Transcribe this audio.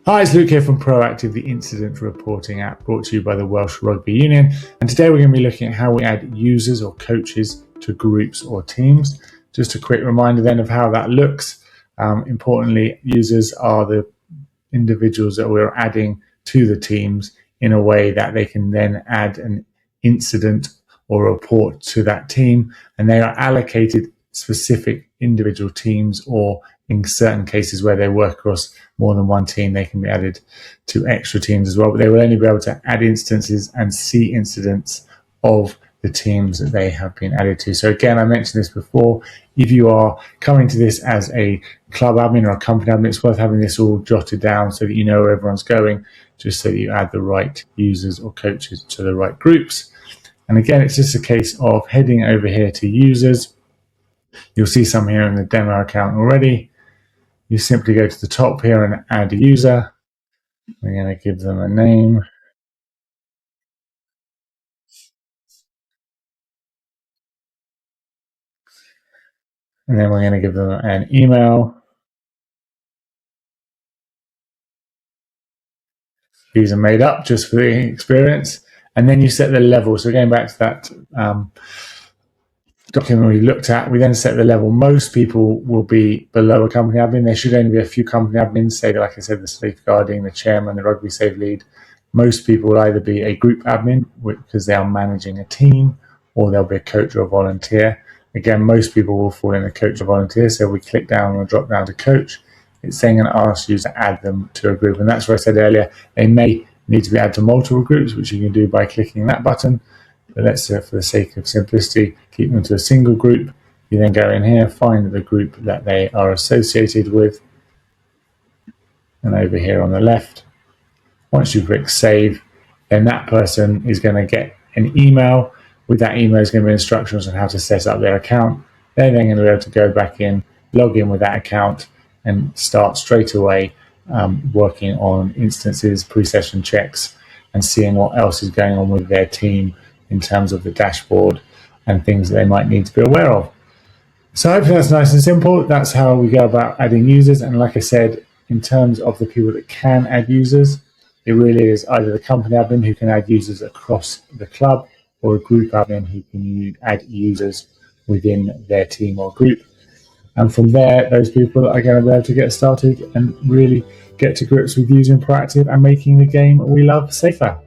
Hi, it's Luke here from Proactive, the incident reporting app brought to you by the Welsh Rugby Union. And today we're going to be looking at how we add users or coaches to groups or teams. Just a quick reminder then of how that looks. Importantly, users are the individuals that we're adding to the teams in a way that they can then add an incident or report to that team, and they are allocated specific individual teams, or in certain cases where they work across more than one team, they can be added to extra teams as well, but they will only be able to add instances and see incidents of the teams that they have been added to. So again, I mentioned this before, if you are coming to this as a club admin or a company admin, it's worth having this all jotted down so that you know where everyone's going, just so that you add the right users or coaches to the right groups. And again, it's just a case of heading over here to users. You'll see some here in the demo account already. You simply go to the top here and add a user. We're going to give them a name. And then we're going to give them an email. These are made up just for the experience. And then you set the level. So going back to that document we looked at, we then set the level. Most people will be below a company admin. There should only be a few company admins, say, like I said, the safeguarding, the chairman, the rugby safe lead. Most people will either be a group admin because they are managing a team, or they'll be a coach or a volunteer. Again, most people will fall in a coach or volunteer. So we click down or drop down to coach. It's then going to ask you to add them to a group. And that's where I said earlier, they may need to be added to multiple groups, which you can do by clicking that button. But let's, for the sake of simplicity, keep them to a single group. You then go in here, find the group that they are associated with. And over here on the left, once you click save, then that person is going to get an email. With that email is going to be instructions on how to set up their account. They're then going to be able to go back in, log in with that account, and start straight away working on instances, pre-session checks, and seeing what else is going on with their team in terms of the dashboard and things that they might need to be aware of. So hopefully that's nice and simple. That's how we go about adding users. And like I said, in terms of the people that can add users, it really is either the company admin who can add users across the club, or a group admin who can add users within their team or group. And from there, those people are going to be able to get started and really get to grips with using Proactive and making the game we love safer.